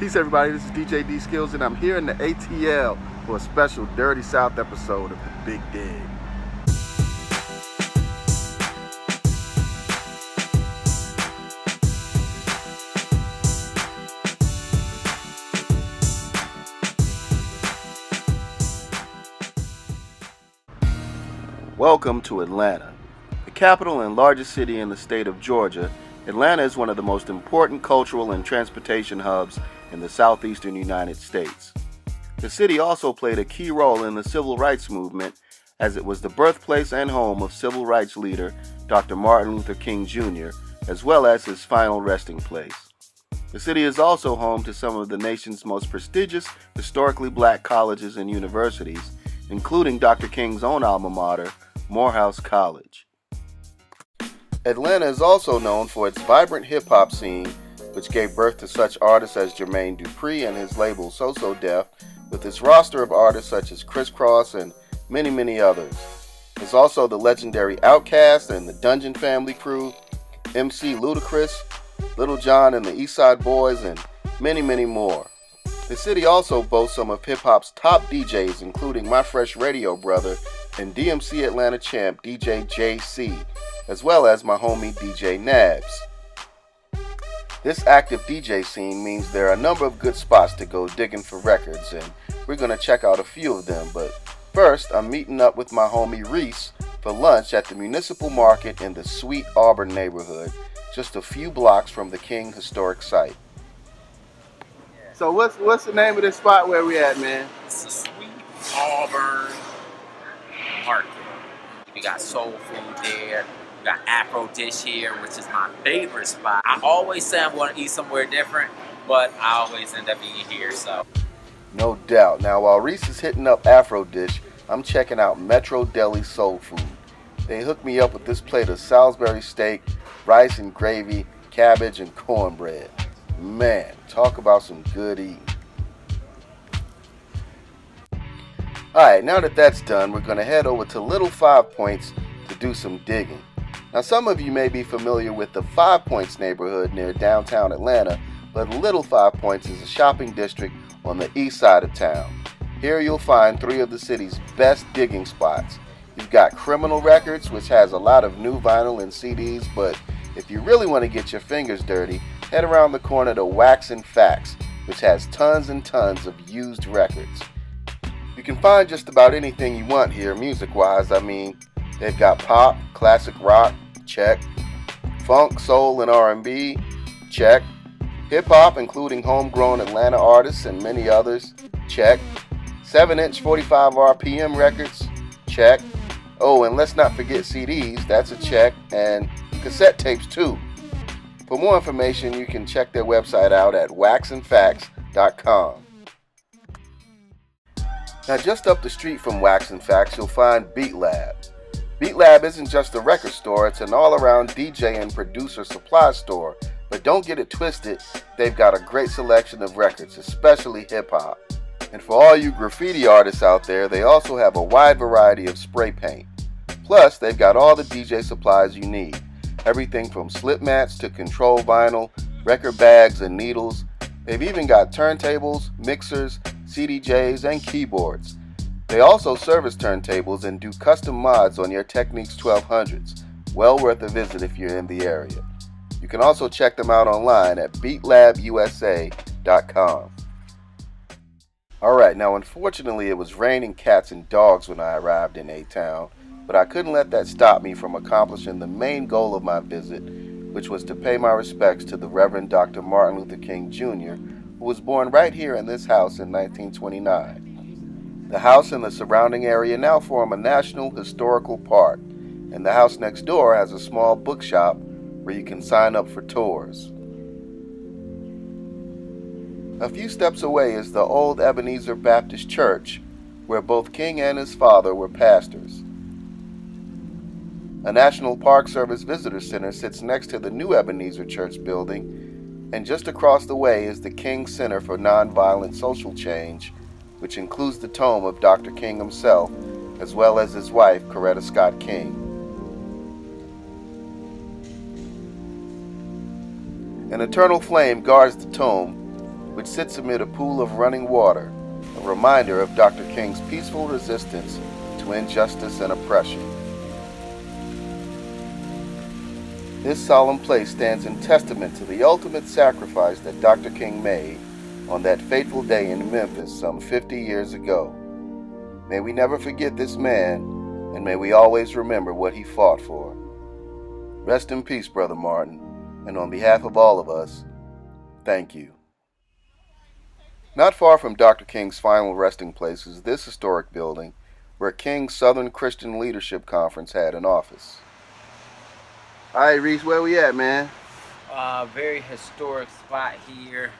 Peace, everybody. This is DJ D-Skillz, and I'm here in the ATL for a special Dirty South episode of The Big Dig. Welcome to Atlanta. The capital and largest city in the state of Georgia, Atlanta is one of the most important cultural and transportation hubs in the southeastern United States. The city also played a key role in the civil rights movement, as it was the birthplace and home of civil rights leader Dr. Martin Luther King Jr., as well as his final resting place. The city is also home to some of the nation's most prestigious historically black colleges and universities, including Dr. King's own alma mater, Morehouse College. Atlanta is also known for its vibrant hip-hop scene, which gave birth to such artists as Jermaine Dupri and his label So So Def, with its roster of artists such as Criss Cross and many, many others. There's also the legendary Outkast and the Dungeon Family Crew, MC Ludacris, Little John and the Eastside Boys, and many, many more. The city also boasts some of hip-hop's top DJs, including my fresh radio brother and DMC Atlanta champ DJ JC, as well as my homie DJ Nabs. This active DJ scene means there are a number of good spots to go digging for records, and we're going to check out a few of them. But first, I'm meeting up with my homie Reese for lunch at the Municipal Market in the Sweet Auburn neighborhood, just a few blocks from the King Historic Site. So what's the name of this spot where we at, man? It's the Sweet Auburn Market. We got soul food there. We got Afro Dish here, which is my favorite spot. I always say I'm going to eat somewhere different, but I always end up eating here, so. No doubt. Now, while Reese is hitting up Afro Dish, I'm checking out Metro Deli Soul Food. They hooked me up with this plate of Salisbury steak, rice and gravy, cabbage, and cornbread. Man, talk about some good eating. Alright, now that that's done, we're going to head over to Little 5 Points to do some digging. Now, some of you may be familiar with the 5 Points neighborhood near downtown Atlanta, but Little 5 Points is a shopping district on the east side of town. Here you'll find three of the city's best digging spots. You've got Criminal Records, which has a lot of new vinyl and CDs, but if you really want to get your fingers dirty, head around the corner to Wax and Facts, which has tons and tons of used records. You can find just about anything you want here music-wise. I mean, they've got pop, classic rock, check, funk, soul, and R&B, check, hip-hop, including homegrown Atlanta artists and many others, check, 7-inch 45 RPM records, check, oh, and let's not forget CDs, that's a check, and cassette tapes too. For more information, you can check their website out at waxandfacts.com. Now, just up the street from Wax and Facts, you'll find Beat Lab. Beat Lab isn't just a record store, it's an all-around DJ and producer supply store. But don't get it twisted, they've got a great selection of records, especially hip-hop. And for all you graffiti artists out there, they also have a wide variety of spray paint. Plus, they've got all the DJ supplies you need. Everything from slip mats to control vinyl, record bags and needles. They've even got turntables, mixers, CDJs, and keyboards. They also service turntables and do custom mods on your Technics 1200s. Well worth a visit if you're in the area. You can also check them out online at beatlabusa.com. Alright, now unfortunately it was raining cats and dogs when I arrived in A-Town, but I couldn't let that stop me from accomplishing the main goal of my visit, which was to pay my respects to the Reverend Dr. Martin Luther King Jr., who was born right here in this house in 1929. The house and the surrounding area now form a National Historical Park, and the house next door has a small bookshop where you can sign up for tours. A few steps away is the old Ebenezer Baptist Church, where both King and his father were pastors. A National Park Service Visitor Center sits next to the new Ebenezer Church building, and just across the way is the King Center for Nonviolent Social Change, which includes the tome of Dr. King himself, as well as his wife, Coretta Scott King. An eternal flame guards the tome, which sits amid a pool of running water, a reminder of Dr. King's peaceful resistance to injustice and oppression. This solemn place stands in testament to the ultimate sacrifice that Dr. King made on that fateful day in Memphis some 50 years ago. May we never forget this man, and may we always remember what he fought for. Rest in peace, Brother Martin, and on behalf of all of us, thank you. Not far from Dr. King's final resting place is this historic building where King's Southern Christian Leadership Conference had an office. All right, Reese, where we at, man? Very historic spot here.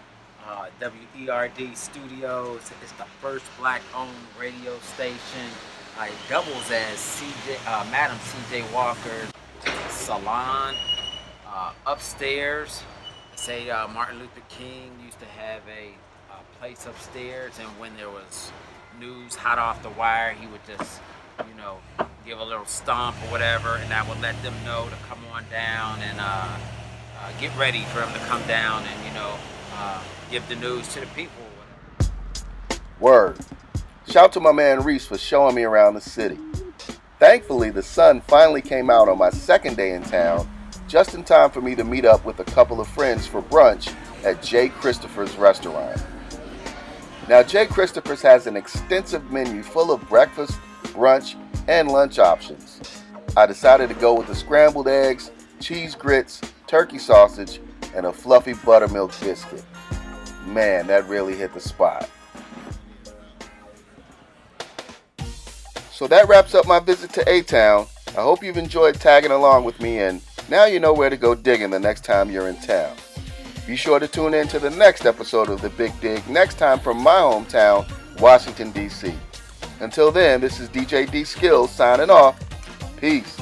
WERD Studios. It's the first black-owned radio station. It doubles as Madam C.J. Walker's salon. Upstairs, they say Martin Luther King used to have a place upstairs, and when there was news hot off the wire, he would just, give a little stomp or whatever, and that would let them know to come on down and get ready for him to come down and, give the news to the people. Word. Shout to my man Reese for showing me around the city. Thankfully, the sun finally came out on my second day in town, just in time for me to meet up with a couple of friends for brunch at J. Christopher's restaurant. Now, J. Christopher's has an extensive menu full of breakfast, brunch, and lunch options. I decided to go with the scrambled eggs, cheese grits, turkey sausage, and a fluffy buttermilk biscuit. Man, that really hit the spot. So that wraps up my visit to A-Town. I hope you've enjoyed tagging along with me, and now you know where to go digging the next time you're in town. Be sure to tune in to the next episode of The Big Dig, next time from my hometown, Washington, D.C. Until then, this is DJ D-Skillz signing off. Peace.